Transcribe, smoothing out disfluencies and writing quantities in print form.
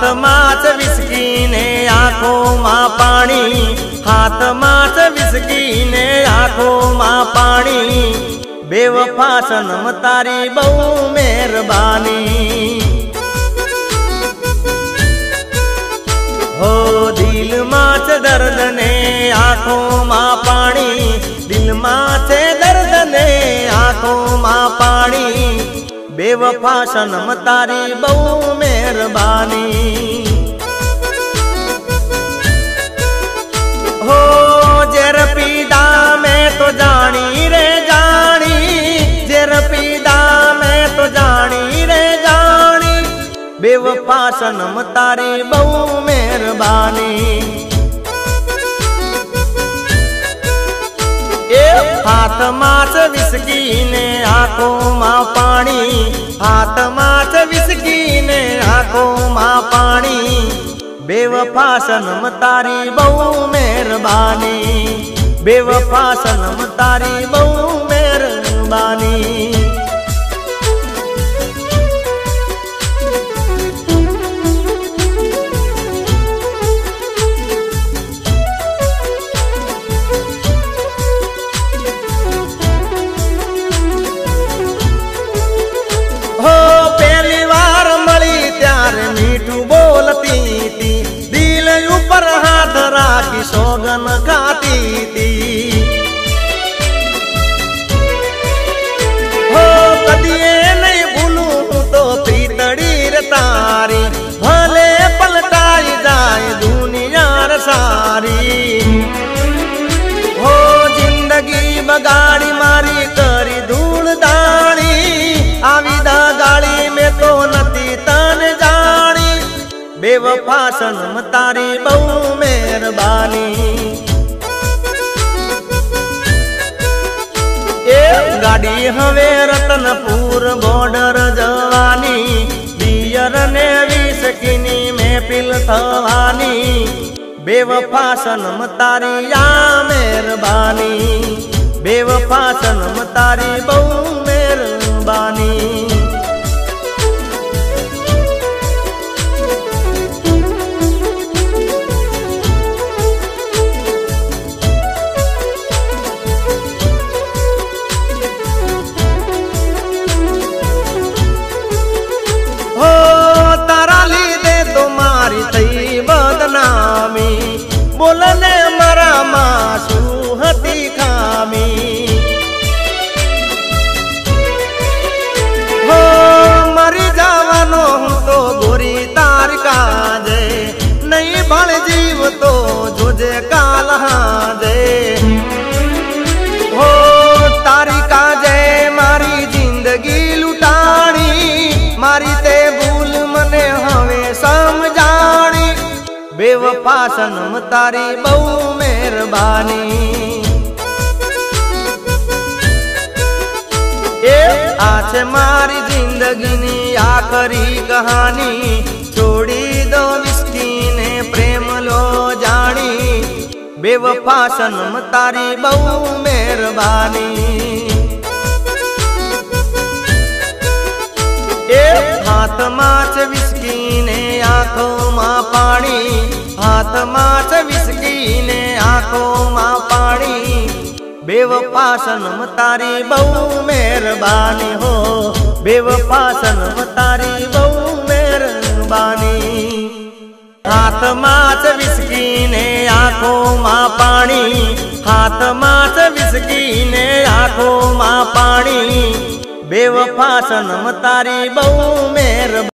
हाथमां च विस्की ने आँखों मां पाणी, हाथमां च विस्की ने आँखों मां पाणी। बेवफा सनम तारी बहु मेहरबानी। हो दिल मां च दर्द ने आँखों मां पाणी, दिल मां च दर्द ने आँखों मां पाणी। बेवफा सनम तारी बहु मेहरबानी। हो जेर पीदा मैं तो जानी रे जानी, जेर पीदा मैं तो जानी रे जानी। बेवफा सनम तारी बहु मेहरबानी। हाथमां च विस्की ने आँखों मां पाणी, हाथमां च विस्की ने आँखों मां पाणी। बेवफा सनम तारी बहु मेहरबानी। बेवफा सनम तारी बहु मेहरबानी। सोगन खाती थी हो कदिए नहीं भूलूं तो प्रीतड़ी रे तारी, भले पलटाई जाए दुनिया रे सारी। हो जिंदगी बगाड़ी मारी करी धूल दाणी, आविदा गाड़ी में तो नती तन जानी। बेवफा सनम तारी बहु मेहरबानी। गाड़ी हवे रतनपुर बॉर्डर जवानी, बियर ने विस्की महफिल थवानी। बेवफा सनम तारी या मेहरबानी। बेवफा सनम तारी बहु मेहरबानी। बदनामी बोलने मरा मासू हती खामी। हो मरी जावानो हूँ तो गोरी तार काजे, नहीं भल जीव तो जोजे काल हाजे। हो तारी काजे मारी जिंदगी लुटानी, मारी ते भूल मने हवे समझानी। बेवफा सनम तारी बहु मेहरबानी। आछे मारी जिंदगी नी आखरी कहानी, छोड़ी दो विस्की ने प्रेम लो जानी। बेवफा सनम तारी बहु मेहरबानी। हाथमां च विस्की ने आँखों मां पाणी, हाथमां च विस्की ने आँखों मां पाणी। बेवफा सनम तारी बहु मेहरबानी। हो बेवफा सनम तारी बहु मेहरबानी। हाथमां च विस्की ने आँखों मां पाणी, हाथमां च विस्की ने आँखों मां पाणी। बेवफा सनम तारी बहु मेहरबानी।